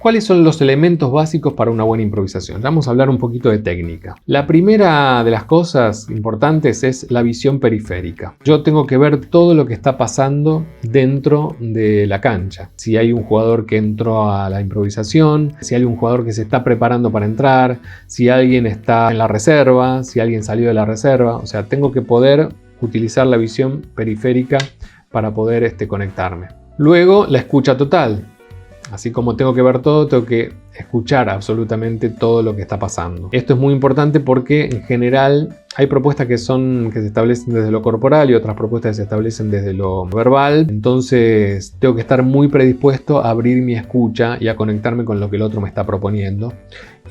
¿Cuáles son los elementos básicos para una buena improvisación? Vamos a hablar un poquito de técnica. La primera de las cosas importantes es la visión periférica. Yo tengo que ver todo lo que está pasando dentro de la cancha. Si hay un jugador que entró a la improvisación, si hay un jugador que se está preparando para entrar, si alguien está en la reserva, si alguien salió de la reserva. O sea, tengo que poder utilizar la visión periférica para poder conectarme. Luego, la escucha total. Así como tengo que ver todo, tengo que escuchar absolutamente todo lo que está pasando. Esto es muy importante porque en general hay propuestas que se establecen desde lo corporal y otras propuestas que se establecen desde lo verbal. Entonces tengo que estar muy predispuesto a abrir mi escucha y a conectarme con lo que el otro me está proponiendo.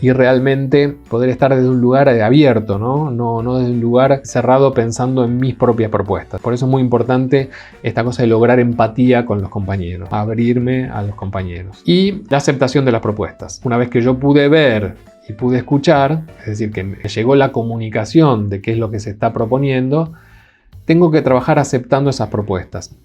Y realmente poder estar desde un lugar abierto, no desde un lugar cerrado pensando en mis propias propuestas. Por eso es muy importante esta cosa de lograr empatía con los compañeros, abrirme a los compañeros. Y la aceptación de las propuestas. Una vez que yo pude ver y pude escuchar, es decir, que me llegó la comunicación de qué es lo que se está proponiendo, tengo que trabajar aceptando esas propuestas.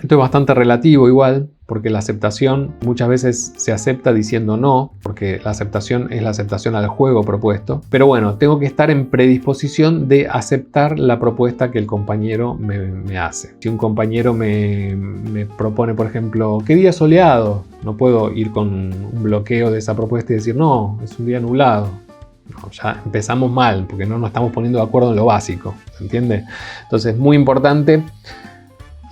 Esto es bastante relativo igual, porque la aceptación muchas veces se acepta diciendo no, porque la aceptación es la aceptación al juego propuesto. Pero bueno, tengo que estar en predisposición de aceptar la propuesta que el compañero me hace. Si un compañero me propone, por ejemplo, ¿qué día soleado? No puedo ir con un bloqueo de esa propuesta y decir, no, es un día nublado. No, ya empezamos mal, porque no nos estamos poniendo de acuerdo en lo básico, ¿se entiende? Entonces es muy importante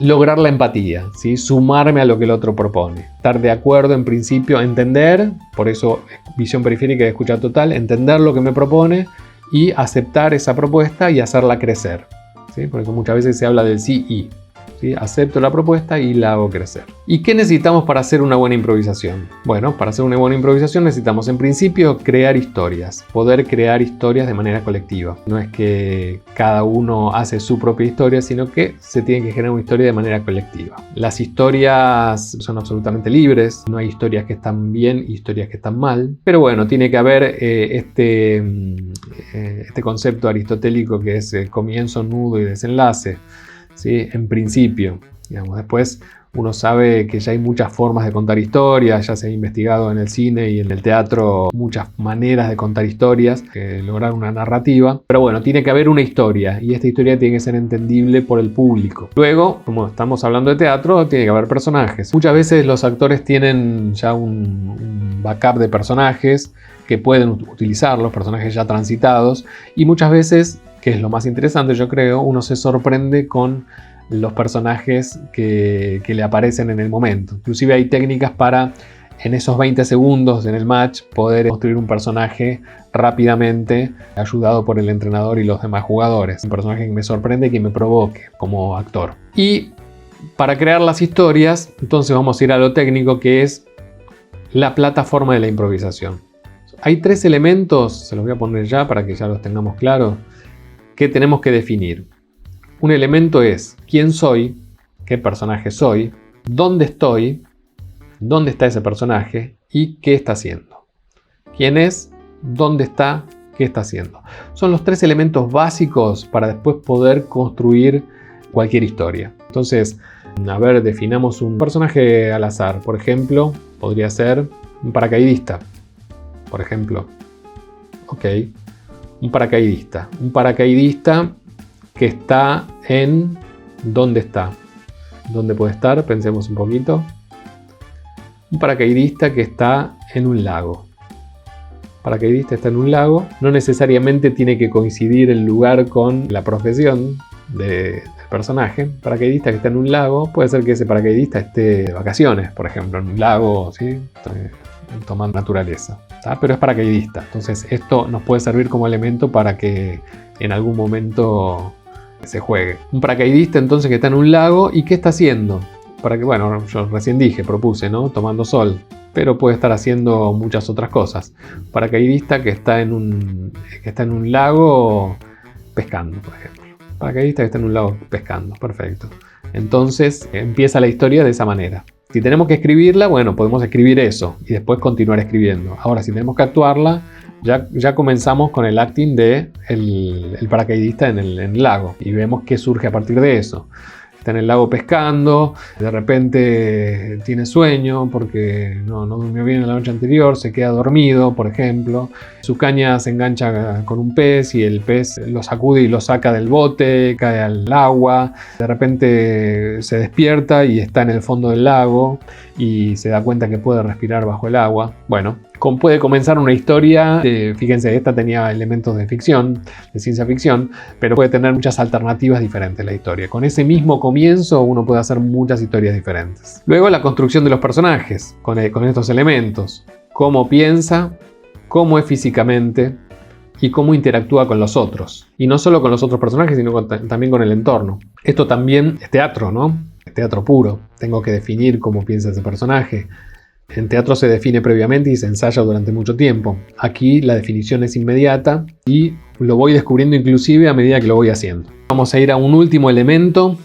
lograr la empatía, ¿sí? Sumarme a lo que el otro propone. Estar de acuerdo en principio, entender, por eso visión periférica y escucha total, entender lo que me propone y aceptar esa propuesta y hacerla crecer, ¿sí? Por eso muchas veces se habla del sí y. ¿Sí? Acepto la propuesta y la hago crecer. ¿Y qué necesitamos para hacer una buena improvisación? Bueno, para hacer una buena improvisación necesitamos en principio crear historias, poder crear historias de manera colectiva. No es que cada uno hace su propia historia, sino que se tiene que generar una historia de manera colectiva. Las historias son absolutamente libres, no hay historias que están bien y historias que están mal, pero bueno, tiene que haber este concepto aristotélico que es comienzo, nudo y desenlace. ¿Sí? En principio, digamos. Después uno sabe que ya hay muchas formas de contar historias, ya se ha investigado en el cine y en el teatro muchas maneras de contar historias, lograr una narrativa, pero bueno, tiene que haber una historia y esta historia tiene que ser entendible por el público. Luego, como estamos hablando de teatro, tiene que haber personajes. Muchas veces los actores tienen ya un backup de personajes que pueden utilizar, los personajes ya transitados, y muchas veces, que es lo más interesante yo creo, uno se sorprende con los personajes que le aparecen en el momento. Inclusive hay técnicas para, en esos 20 segundos en el match, poder construir un personaje rápidamente, ayudado por el entrenador y los demás jugadores. Un personaje que me sorprende y que me provoque como actor. Y para crear las historias, entonces vamos a ir a lo técnico, que es la plataforma de la improvisación. Hay 3 elementos, se los voy a poner ya para que ya los tengamos claros, que tenemos que definir. Un elemento es quién soy, qué personaje soy, dónde estoy, dónde está ese personaje y qué está haciendo. ¿Quién es? ¿Dónde está? ¿Qué está haciendo? Son los 3 elementos básicos para después poder construir cualquier historia. Entonces, a ver, definamos un personaje al azar. Por ejemplo, podría ser un paracaidista. Por ejemplo. Ok. Un paracaidista. Un paracaidista que está en... ¿Dónde está? ¿Dónde puede estar? Pensemos un poquito. Un paracaidista que está en un lago. Paracaidista está en un lago. No necesariamente tiene que coincidir el lugar con la profesión del personaje. Paracaidista que está en un lago. Puede ser que ese paracaidista esté de vacaciones, por ejemplo, en un lago, ¿sí? Tomando naturaleza. ¿Tá? Pero es paracaidista. Entonces esto nos puede servir como elemento para que en algún momento se juegue. Un paracaidista entonces que está en un lago y ¿qué está haciendo? Para que, bueno, yo recién dije, propuse, ¿no? Tomando sol. Pero puede estar haciendo muchas otras cosas. Paracaidista que está en un lago pescando, por ejemplo. Paracaidista que está en un lago pescando. Perfecto. Entonces empieza la historia de esa manera. Si tenemos que escribirla, bueno, podemos escribir eso y después continuar escribiendo. Ahora, si tenemos que actuarla, ya comenzamos con el acting de el paracaidista en el lago y vemos qué surge a partir de eso. está en el lago pescando, de repente tiene sueño porque no durmió bien la noche anterior, se queda dormido, por ejemplo. Su caña se engancha con un pez y el pez lo sacude y lo saca del bote, cae al agua. De repente se despierta y está en el fondo del lago y se da cuenta que puede respirar bajo el agua. Bueno, puede comenzar una historia, fíjense, esta tenía elementos de ficción, de ciencia ficción, pero puede tener muchas alternativas diferentes la historia. Con ese mismo comienzo uno puede hacer muchas historias diferentes. Luego la construcción de los personajes, con estos elementos. Cómo piensa, cómo es físicamente y cómo interactúa con los otros. Y no solo con los otros personajes, sino también con el entorno. Esto también es teatro, ¿no? Es teatro puro. Tengo que definir cómo piensa ese personaje. En teatro se define previamente y se ensaya durante mucho tiempo. Aquí la definición es inmediata y lo voy descubriendo inclusive a medida que lo voy haciendo. Vamos a ir a un último elemento,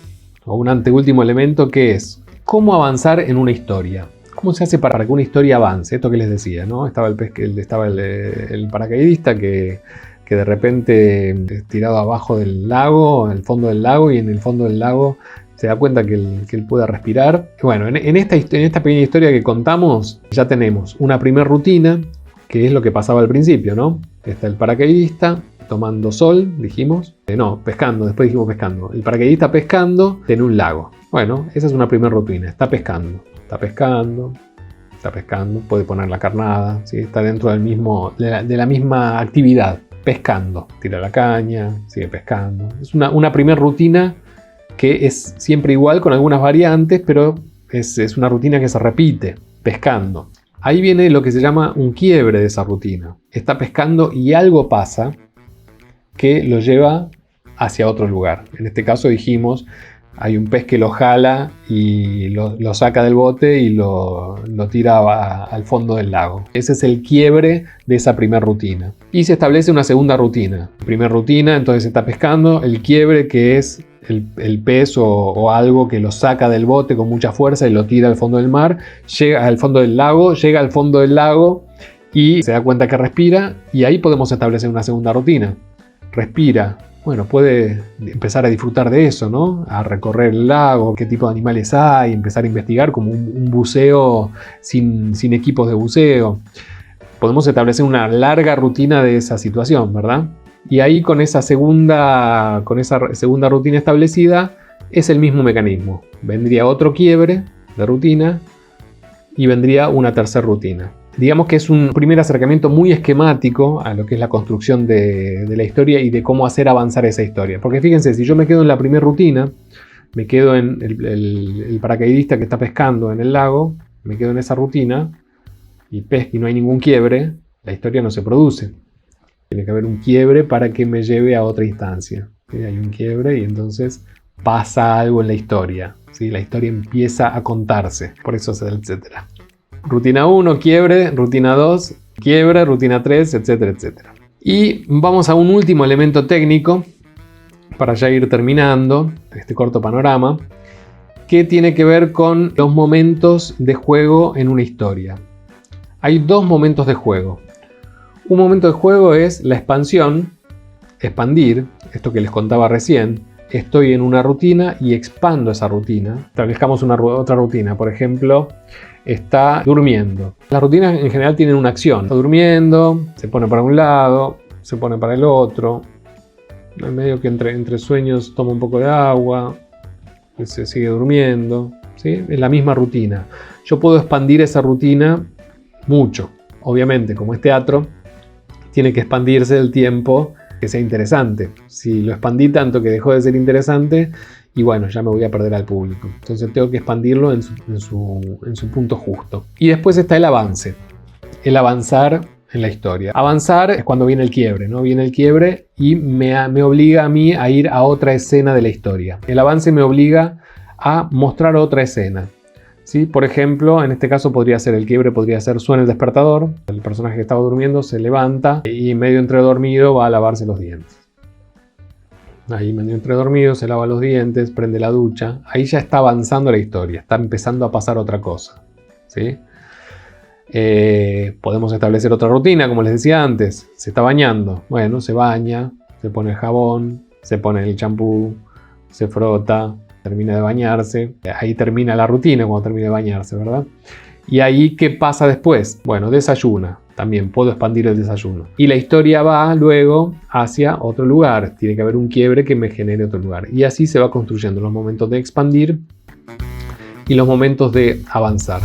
o un anteúltimo elemento, que es cómo avanzar en una historia. ¿Cómo se hace para que una historia avance? Esto que les decía, ¿no? Estaba el paracaidista que de repente tirado abajo del lago, en el fondo del lago, y en el fondo del lago se da cuenta que él puede respirar. Bueno, en esta pequeña historia que contamos ya tenemos una primera rutina, que es lo que pasaba al principio, ¿no? Está el paracaidista tomando sol, dijimos. Pescando, después dijimos pescando. El paracaidista pescando en un lago. Bueno, esa es una primera rutina. Está pescando, puede poner la carnada, ¿sí? Está dentro de la misma actividad, pescando. Tira la caña, sigue pescando. Es una primera rutina que es siempre igual con algunas variantes, pero es una rutina que se repite, pescando. Ahí viene lo que se llama un quiebre de esa rutina. Está pescando y algo pasa que lo lleva hacia otro lugar. En este caso dijimos, hay un pez que lo jala y lo saca del bote y lo tira al fondo del lago. Ese es el quiebre de esa primera rutina. Y se establece una segunda rutina. Primera rutina, entonces está pescando, el quiebre que es el pez o algo que lo saca del bote con mucha fuerza y lo tira al fondo del mar, llega al fondo del lago, y se da cuenta que respira, y ahí podemos establecer una segunda rutina. Respira. Bueno, puede empezar a disfrutar de eso, ¿no? A recorrer el lago, qué tipo de animales hay, empezar a investigar como un buceo sin equipos de buceo. Podemos establecer una larga rutina de esa situación, ¿verdad? Y ahí con esa segunda rutina establecida es el mismo mecanismo. Vendría otro quiebre de rutina y vendría una tercera rutina. Digamos que es un primer acercamiento muy esquemático a lo que es la construcción de la historia y de cómo hacer avanzar esa historia. Porque fíjense, si yo me quedo en la primera rutina, me quedo en el paracaidista que está pescando en el lago, me quedo en esa rutina y no hay ningún quiebre, la historia no se produce. Tiene que haber un quiebre para que me lleve a otra instancia. ¿Sí? Hay un quiebre y entonces pasa algo en la historia. ¿Sí? La historia empieza a contarse. Por eso es el etcétera. Rutina 1, quiebre. Rutina 2, quiebre. Rutina 3, etcétera, etcétera. Y vamos a un último elemento técnico para ya ir terminando este corto panorama, que tiene que ver con los momentos de juego en una historia. Hay dos momentos de juego. Un momento de juego es la expansión, expandir, esto que les contaba recién. Estoy en una rutina y expando esa rutina. Establezcamos otra rutina, por ejemplo, está durmiendo. Las rutinas en general tienen una acción. Está durmiendo, se pone para un lado, se pone para el otro. En medio que entre sueños toma un poco de agua, se sigue durmiendo. ¿Sí? Es la misma rutina. Yo puedo expandir esa rutina mucho. Obviamente, como es teatro, tiene que expandirse el tiempo que sea interesante. Si lo expandí tanto que dejó de ser interesante, y bueno, ya me voy a perder al público. Entonces tengo que expandirlo en su punto justo. Y después está el avance. El avanzar en la historia. Avanzar es cuando viene el quiebre, ¿no? Viene el quiebre y me obliga a mí a ir a otra escena de la historia. El avance me obliga a mostrar otra escena. ¿Sí? Por ejemplo, en este caso el quiebre podría ser: suena el despertador, el personaje que estaba durmiendo se levanta y medio entre dormido va a lavarse los dientes. Ahí medio entre dormido se lava los dientes, prende la ducha, ahí ya está avanzando la historia, está empezando a pasar otra cosa. ¿Sí? Podemos establecer otra rutina, como les decía antes. Se está bañando, bueno, se baña, se pone el jabón, se pone el champú, se frota, termina de bañarse, ahí termina la rutina cuando termina de bañarse, ¿verdad? Y ahí, ¿qué pasa después? Bueno, desayuna. También puedo expandir el desayuno. Y la historia va luego hacia otro lugar. Tiene que haber un quiebre que me genere otro lugar. Y así se va construyendo los momentos de expandir y los momentos de avanzar.